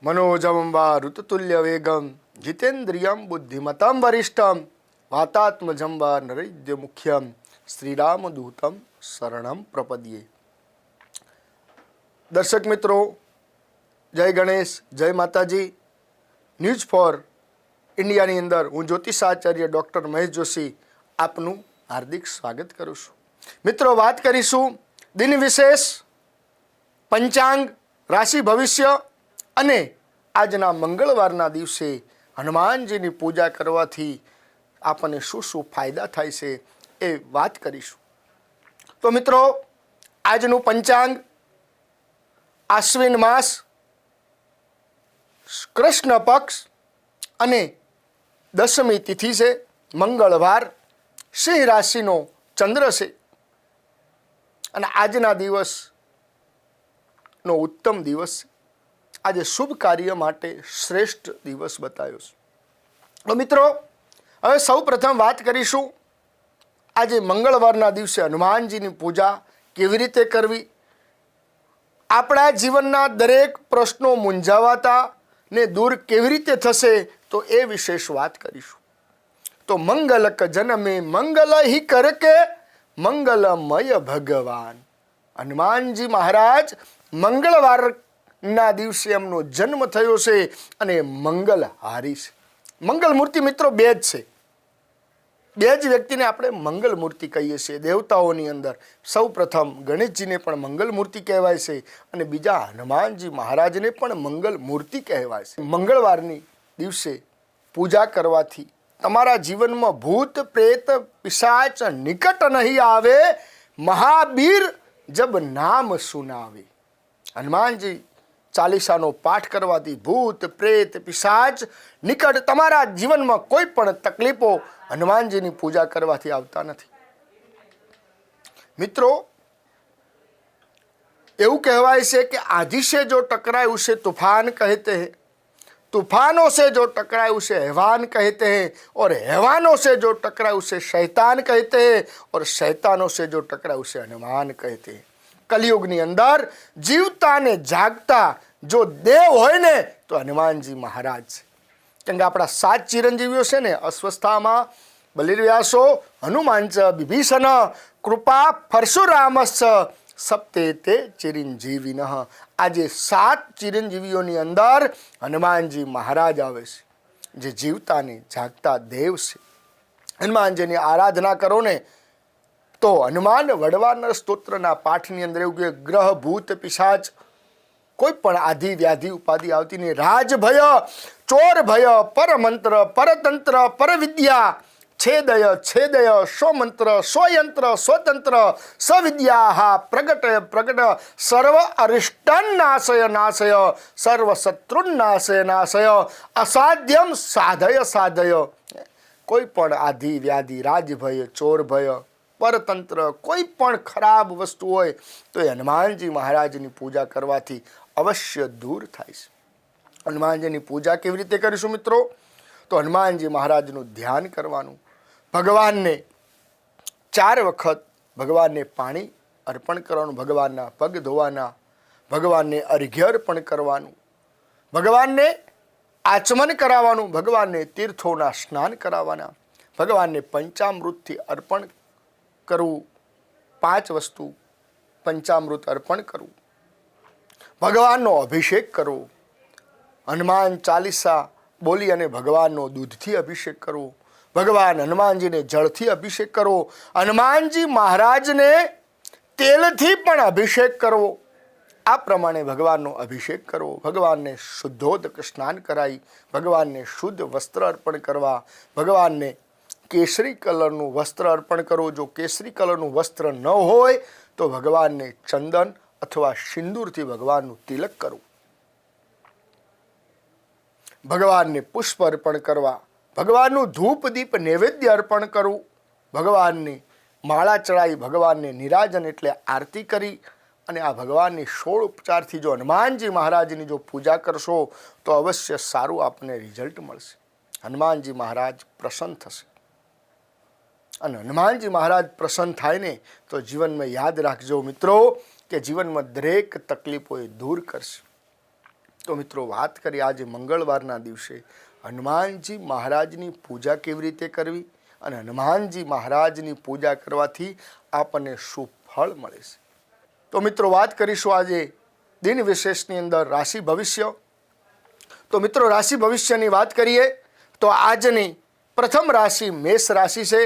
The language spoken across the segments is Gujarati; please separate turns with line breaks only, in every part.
मनोजवं वा ऋतुतुल्य वेगम जितेन्द्रियं बुद्धिमतं वरिष्ठम वातात्मजं वा नरैद्य मुख्यम श्रीरामदूतम शरणं प्रपद्ये। दर्शक मित्रों, जय गणेश, जय माताजी। न्यूज फॉर इंडियाની અંદર હું જ્યોતિષાચાર્ય ડૉક્ટર મહેશ જોશી આપનું હાર્દિક સ્વાગત કરું છું। મિત્રો, વાત કરીશું દિન વિશેષ, પંચાંગ, રાશિ ભવિષ્ય અને આજના મંગળવારના દિવસે હનુમાનજીની પૂજા કરવાથી આપણને શું શું ફાયદા થાય છે એ વાત કરીશું। તો મિત્રો, આજનું પંચાંગ આશ્વિન માસ, કૃષ્ણ પક્ષ અને દશમી તિથિ છે, મંગળવાર, સિંહ રાશિનો ચંદ્ર છે અને આજના દિવસનો ઉત્તમ દિવસ છે। આજે શુભ કાર્ય માટે શ્રેષ્ઠ દિવસ બતાવ્યો છે। તો મિત્રો, હવે સૌ પ્રથમ વાત કરીશું આજે મંગળવારના દિવસે હનુમાનજીની પૂજા કેવી રીતે કરવી, આપણા જીવનના દરેક પ્રશ્નો મૂંઝાવાતા ને દૂર કેવી રીતે થશે તો એ વિશેષ વાત કરીશું। તો મંગલક જનમે મંગલ હિ કરકે મંગલમય ભગવાન। હનુમાનજી મહારાજ મંગળવારના દિવસે એમનો જન્મ થયો છે અને મંગલહારી છે। મંગલ મૂર્તિ મિત્રો બે જ છે, બે જ વ્યક્તિને આપણે મંગલ મૂર્તિ કહીએ છીએ। દેવતાઓની અંદર સૌ પ્રથમ ગણેશજીને પણ મંગલ મૂર્તિ કહેવાય છે અને બીજા હનુમાનજી મહારાજને પણ મંગલ મૂર્તિ કહેવાય છે। મંગળવારની દિવસે પૂજા કરવાથી તમારા જીવનમાં ભૂત પ્રેત પિશાચ નિકટ નહીં આવે, મહાવીર જબ નામ સુનાવે। હનુમાનજી ચાલીસાનો પાઠ કરવાથી ભૂત પ્રેત પિશાચ નિકટ તમારા જીવનમાં કોઈ પણ તકલીફો હનુમાનજીની પૂજા કરવાથી આવતા નથી। મિત્રો, એવું કહેવાય છે કે આંधी से जो टकराए उसे तूफान कहते हैं, तूफानों से जो टकराए उसे हैवान कहते हैं और हैवानों से जो टकराए उसे शैतान कहते हैं और शैतानों से जो टकराए उसे हनुमान कहते हैं। कलयुगની અંદર જીવતા ને જાગતા જો દેવ હોય ને તો હનુમાનજી મહારાજ છે। કેમ કે આપણા 7 ચિરંજીવીઓ છે ને, અસ્વસ્થામાં બલિર્વ્યાસો, હનુમાન ચ વિભીષણ, કૃપા પરશુરામશ્ચ સપ્તે તે ચિરંજીવિનઃ। આજે 7 ચિરંજીવીઓની અંદર હનુમાનજી મહારાજ આવે છે, જે જીવતા ને જાગતા દેવ છે। હનુમાનજીની આરાધના કરો ને તો હનુમાન વડવાનર સ્તોત્રના પાઠની અંદર એવું કે ગ્રહ ભૂત પિશાચ કોઈ પણ આધિ વ્યાધિ ઉપાધિ આવતી નહીં। રાજ ભય, ચોર ભય, પરમંત્ર, પરતંત્ર, પરવિદ્યા, છેદય છેદય, સ્વમંત્ર સ્વયંત્ર સ્વતંત્ર સવિદ્યા પ્રગટય પ્રગટ, સર્વ અરિષ્ટન નાશય નાશય, સર્વ શત્રુન નાશય નાશય, અસાધ્યમ સાધય સાધય। કોઈ પણ આધિ વ્યાધિ, રાજભય, ચોર ભય, પરતંત્ર, કોઈ પણ ખરાબ વસ્તુ હોય તો એ હનુમાનજી મહારાજની પૂજા કરવાથી અવશ્ય દૂર થાય છે। હનુમાનજીની પૂજા કેવી રીતે કરીશું મિત્રો? તો હનુમાનજી મહારાજનું ધ્યાન કરવાનું, ભગવાનને 4 વખત ભગવાનને પાણી અર્પણ કરવાનું, ભગવાનના પગ ધોવાના, ભગવાનને અર્ઘ્ય અર્પણ કરવાનું, ભગવાનને આચમન કરાવવાનું, ભગવાનને તીર્થોના સ્નાન કરાવવાના, ભગવાનને પંચામૃતથી અર્પણ કરવું, 5 વસ્તુ પંચામૃત અર્પણ કરવું, ભગવાનનો અભિષેક કરવો, હનુમાન ચાલીસા બોલી અને ભગવાનનો દૂધથી અભિષેક કરવો, ભગવાન હનુમાનજીને જળથી અભિષેક કરવો, હનુમાનજી મહારાજને તેલથી પણ અભિષેક કરવો। આ પ્રમાણે ભગવાનનો અભિષેક કરવો, ભગવાનને શુદ્ધોદક સ્નાન કરાવી, ભગવાનને શુદ્ધ વસ્ત્ર અર્પણ કરવા, ભગવાનને કેસરી કલરનું વસ્ત્ર અર્પણ કરવું। જો કેસરી કલરનું વસ્ત્ર ન હોય તો ભગવાનને ચંદન અથવા સિંદૂરથી ભગવાનનું તિલક કરવું, ભગવાનને પુષ્પ અર્પણ કરવા, ભગવાનનું ધૂપ દીપ નૈવેદ્ય અર્પણ કરવું, ભગવાનની માળા ચડાવી, ભગવાનને નિરાજન એટલે આરતી કરી અને આ ભગવાનની 16 ઉપચારથી જો હનુમાનજી મહારાજની જો પૂજા કરશો તો અવશ્ય સારું આપને રિઝલ્ટ મળશે। હનુમાનજી મહારાજ પ્રસન્ન થશે અને હનુમાનજી મહારાજ પ્રસન્ન થાય ને તો જીવનમાં યાદ રાખજો મિત્રો કે જીવનમાં દરેક તકલીફો એ દૂર કરશે। તો મિત્રો વાત કરીએ આજે મંગળવારના દિવસે હનુમાનજી મહારાજની પૂજા કેવી રીતે કરવી અને હનુમાનજી મહારાજની પૂજા કરવાથી આપણને શું ફળ મળે છે. તો મિત્રો વાત કરીશું આજે દિન વિશેષની અંદર રાશિ ભવિષ્ય. તો મિત્રો રાશિ ભવિષ્યની વાત કરીએ તો આજની પ્રથમ રાશિ મેષ રાશિ છે.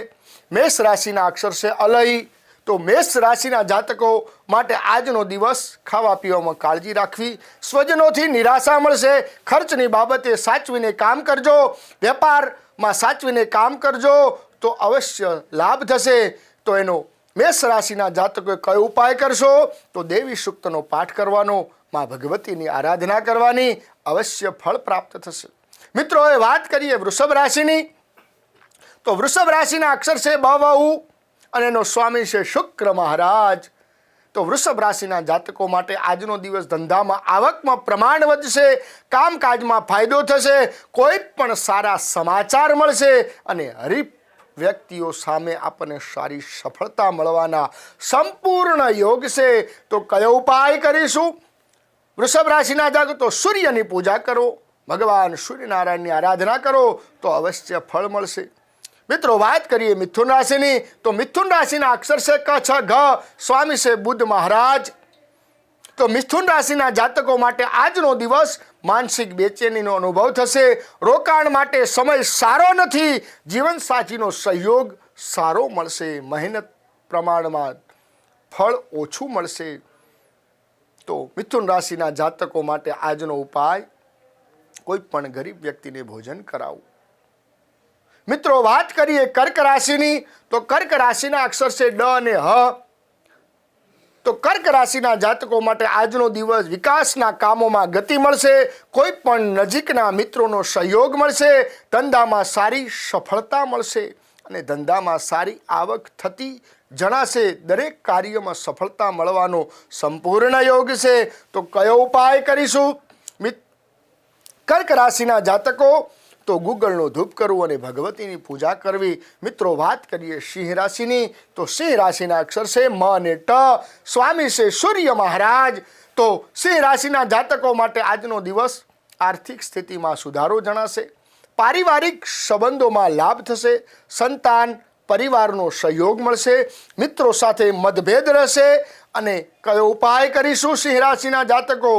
મેષ રાશિના અક્ષર છે અલઈ. તો મેષ રાશિના જાતકો માટે આજનો દિવસ ખાવા પીવામાં કાળજી રાખવી, સ્વજનોથી નિરાશા મળશે, ખર્ચની બાબતે સાચવીને કામ કરજો, વેપારમાં સાચવીને કામ કરજો તો અવશ્ય લાભ થશે. તો એનો મેષ રાશિના જાતકોએ કયો ઉપાય કરશો તો દેવી સૂક્તનો પાઠ કરવાનો, માં ભગવતીની આરાધના કરવાની, અવશ્ય ફળ પ્રાપ્ત થશે. મિત્રો હવે વાત કરીએ વૃષભ રાશિની. તો વૃષભ રાશિના અક્ષર છે બ વ ઉ અને એનો સ્વામી છે શુક્ર મહારાજ. તો વૃષભ રાશિના જાતકો માટે આજનો દિવસ ધંધામાં આવકમાં પ્રમાણ વધશે, કામકાજમાં ફાયદો થશે, કોઈ પણ સારા સમાચાર મળશે અને હરીફ વ્યક્તિઓ સામે આપણને સારી સફળતા મળવાના સંપૂર્ણ યોગ છે. તો કયો ઉપાય કરીશું? વૃષભ રાશિના જાતકો તો સૂર્યની પૂજા કરો, ભગવાન સૂર્યનારાયણની આરાધના કરો તો અવશ્ય ફળ મળશે. મિત્રો વાત કરીએ મિથુન રાશિની. તો મિથુન રાશિના અક્ષર છે ક છ ઘ, સ્વામી છે બુદ્ધ મહારાજ. તો મિથુન રાશિના જાતકો માટે આજનો દિવસ માનસિક બેચેનીનો અનુભવ થશે, રોકાણ માટે સમય સારો નથી, જીવનસાથીનો સહયોગ સારો મળશે, મહેનત પ્રમાણમાં ફળ ઓછું મળશે. તો મિથુન રાશિના જાતકો માટે આજનો ઉપાય કોઈ પણ ગરીબ વ્યક્તિને ભોજન કરાવવું. મિત્રો વાત કરીએ કર્ક રાશિની. તો કર્ક રાશિના અક્ષર છે ડ અને હ. તો કર્ક રાશિના જાતકો માટે આજનો દિવસ વિકાસના કામોમાં ગતિ મળશે, કોઈ પણ નજીકના મિત્રોનો સહયોગ મળશે, ધંધામાં સારી સફળતા મળશે અને ધંધામાં સારી આવક થતી જણાશે. દરેક કાર્યમાં સફળતા મળવાનો સંપૂર્ણ યોગ છે. તો કયો ઉપાય કરીશું? કર્ક રાશિના જાતકો તો ગુગળનો ધૂપ કરવું અને ભગવતીની પૂજા કરવી. મિત્રો વાત કરીએ સિંહ રાશિની. તો સિંહ રાશિના અક્ષર છે મ અને ટ, સ્વામી છે સૂર્ય મહારાજ. તો સિંહ રાશિના જાતકો માટે આજનો દિવસ આર્થિક સ્થિતિમાં સુધારો જણાશે, પારિવારિક સંબંધોમાં લાભ થશે, સંતાન પરિવારનો સહયોગ મળશે, મિત્રો સાથે મતભેદ રહેશે. અને કયો ઉપાય કરીશું સિંહ રાશિના જાતકો?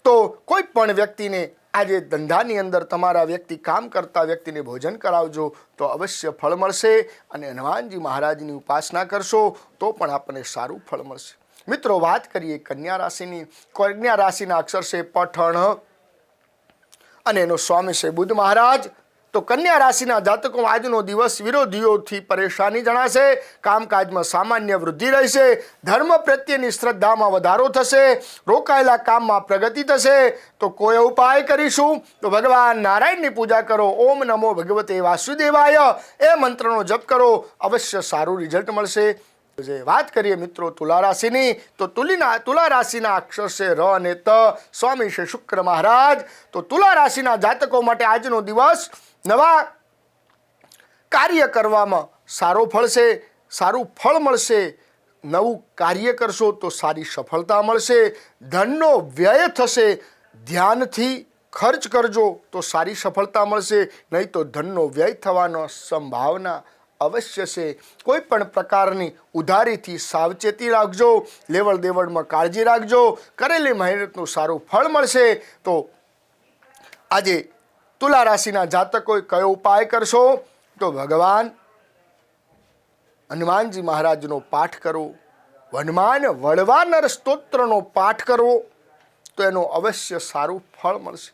તો કોઈ પણ વ્યક્તિને આજે ધંધાની અંદર તમારા વ્યક્તિ કામ કરતા વ્યક્તિને ભોજન કરાવજો તો અવશ્ય ફળ મળશે અને હનુમાનજી મહારાજની ઉપાસના કરશો તો પણ આપણને સારું ફળ મળશે. મિત્રો વાત કરીએ કન્યા રાશિની. કન્યા રાશિના અક્ષર છે પઠણ અને એનો સ્વામી છે બુદ્ધ મહારાજ. તો કન્યા રાશિના જાતકો આજનો દિવસ વિરોધીઓથી પરેશાની જણાશે, કામકાજમાં સામાન્ય વૃદ્ધિ રહેશે, ધર્મ પ્રત્યેની શ્રદ્ધામાં વધારો થશે, રોકાયેલા કામમાં પ્રગતિ થશે. તો કોઈ ઉપાય કરીશું તો ભગવાન નારાયણની પૂજા કરો, ઓમ નમો ભગવતે વાસુદેવાય એ મંત્રનો જપ કરો, અવશ્ય સારું રિઝલ્ટ મળશે. વાત કરીએ મિત્રો તુલા રાશિની. તો તુલા રાશિના અક્ષર છે ર અને ત, સ્વામી છે શુક્ર મહારાજ. તો તુલા રાશિના જાતકો માટે આજનો દિવસ નવા કાર્ય કરવામાં સારો ફળશે, સારું ફળ મળશે. નવું કાર્ય કરશો તો સારી સફળતા મળશે, ધનનો વ્યય થશે, ધ્યાનથી ખર્ચ કરજો તો સારી સફળતા મળશે, નહીં તો ધનનો વ્યય થવાનો સંભાવના અવશ્ય છે. કોઈ પણ પ્રકારની ઉધારીથી સાવચેતી રાખજો, લેવડ દેવડમાં કાળજી રાખજો, કરેલી મહેનતનું સારું ફળ મળશે. તો આજે તુલા રાશિના જાતકોએ કયો ઉપાય કરશો તો ભગવાન હનુમાનજી મહારાજનો પાઠ કરો, હનુમાન વળવાનર સ્તોત્રનો પાઠ કરવો તો એનો અવશ્ય સારું ફળ મળશે.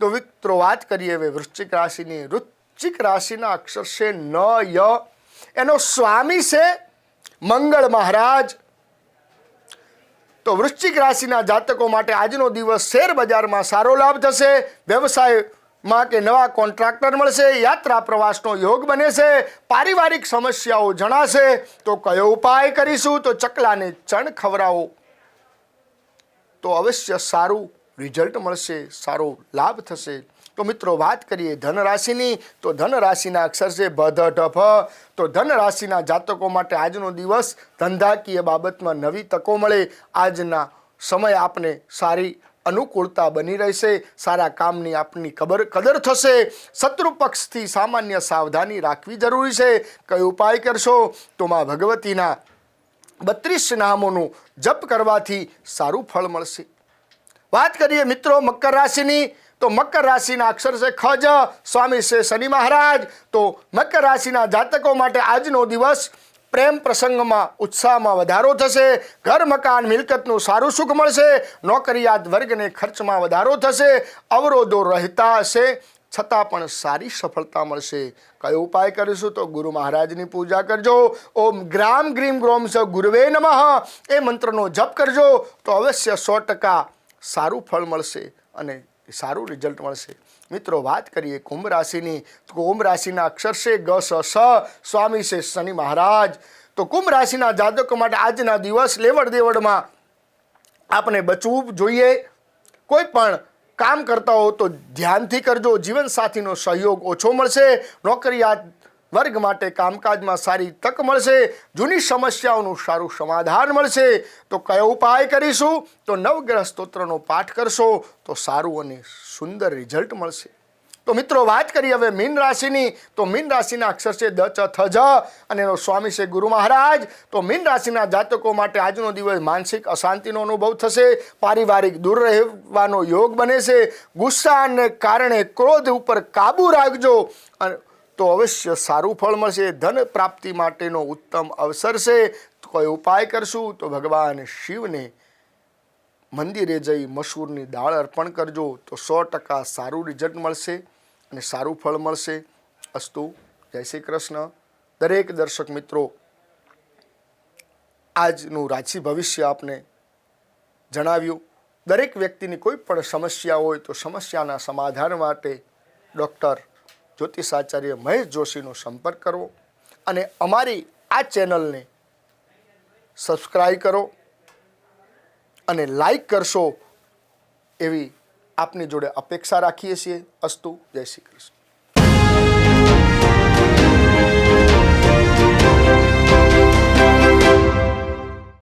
તો મિત્રો વાત કરીએ હવે વૃશ્ચિક રાશિની. વૃશ્ચિક રાશિના અક્ષર છે ન ય, એનો સ્વામી છે મંગળ મહારાજ. તો વૃશ્ચિક રાશિના જાતકો માટે આજનો દિવસ શેર બજારમાં સારો લાભ થશે, વ્યવસાયમાં કે નવા કોન્ટ્રાક્ટર મળશે, યાત્રા પ્રવાસનો યોગ બને છે, પારિવારિક સમસ્યાઓ જણાશે. તો કયો ઉપાય કરીશું તો ચકલાને ચણ ખવડાવો તો અવશ્ય સારું રિઝલ્ટ મળશે, સારો લાભ થશે. તો મિત્રો વાત કરીએ ધન રાશિની. તો ધન રાશિના અક્ષર છે ભ ધ ઢ ફ. તો ધન રાશિના જાતકો માટે આજનો દિવસ ધંધાકીય બાબતમાં નવી તકો મળે. આજના સમય આપને સારી અનુકૂળતા બની રહેશે, સારા કામની આપની કદર થશે. શત્રુ પક્ષથી સામાન્ય સાવધાની રાખવી જરૂરી છે. કયો ઉપાય કરશો? તો માં ભગવતીના 32 નામોનું જપ કરવાથી સારું ફળ મળશે. વાત કરીએ મિત્રો મકર રાશિની, તો મકર રાશિના અક્ષર છે ખ જ, સ્વામી છે શનિ મહારાજ. તો મકર રાશિના જાતકો માટે આજનો દિવસ પ્રેમ પ્રસંગમાં ઉત્સાહમાં વધારો થશે. ઘર મકાન મિલકતનું સારું સુખ મળશે. નોકરિયાત વર્ગને ખર્ચમાં વધારો થશે. અવરોધો રહેતા હશે છતાં પણ સારી સફળતા મળશે. કયો ઉપાય કરીશું? તો ગુરુ મહારાજની પૂજા કરજો. ઓમ ગ્રામ ગ્રીમ ગ્રોમ સ ગુરુવે નમઃ એ મંત્રનો જપ કરજો તો અવશ્ય 100% સારું ફળ મળશે અને સારું રિઝલ્ટ મળશે. મિત્રો વાત કરીએ કુંભ રાશિની, તો કુંભ રાશિના અક્ષર છે ગ સ સ, સ્વામી છે શનિ મહારાજ. તો કુંભ રાશિના જાતકો માટે આજના દિવસ લેવડ દેવડમાં આપણે બચવું જોઈએ. કોઈ પણ કામ કરતા હો તો ધ્યાનથી કરજો. જીવનસાથીનો સહયોગ ઓછો મળશે. નોકરિયાત વર્ગ માટે કામકાજમાં સારી તક મળશે. જૂની સમસ્યાઓનું સારું સમાધાન મળશે. તો કયો ઉપાય કરીશું? તો નવગ્રહ સ્તોત્રનો પાઠ કરશો તો સારું અને સુંદર રિઝલ્ટ મળશે. તો મિત્રો વાત કરીએ હવે મીન રાશિની, તો મીન રાશિના અક્ષર છે દ ચ થ જ અને એનો સ્વામી છે ગુરુ મહારાજ. તો મીન રાશિના જાતકો માટે આજનો દિવસ માનસિક અશાંતિનો અનુભવ થશે. પારિવારિક દૂર રહેવાનો યોગ બને છે. ગુસ્સાને કારણે ક્રોધ ઉપર કાબુ રાખજો અને તો અવશ્ય સારું ફળ મળશે. ધન પ્રાપ્તિ માટેનો ઉત્તમ અવસર છે. તો કોઈ ઉપાય કરશું? તો ભગવાન શિવને મંદિરે જઈ મસૂરની દાળ અર્પણ કરજો તો 100% સારું રિઝલ્ટ મળશે અને સારું ફળ મળશે. અસ્તુ. જય શ્રી કૃષ્ણ. દરેક દર્શક મિત્રો આજનું રાશિ ભવિષ્ય આપને જણાવ્યું. દરેક વ્યક્તિની કોઈ પણ સમસ્યા હોય તો સમસ્યાના સમાધાન માટે ડૉક્ટર જ્યોતિષાચાર્ય મહેશ જોશીનો સંપર્ક કરવો અને અમારી આ ચેનલને સબસ્ક્રાઈબ કરો અને લાઈક કરશો એવી આપની જોડે અપેક્ષા રાખીએ છીએ. અસ્તુ. જય શ્રી કૃષ્ણ.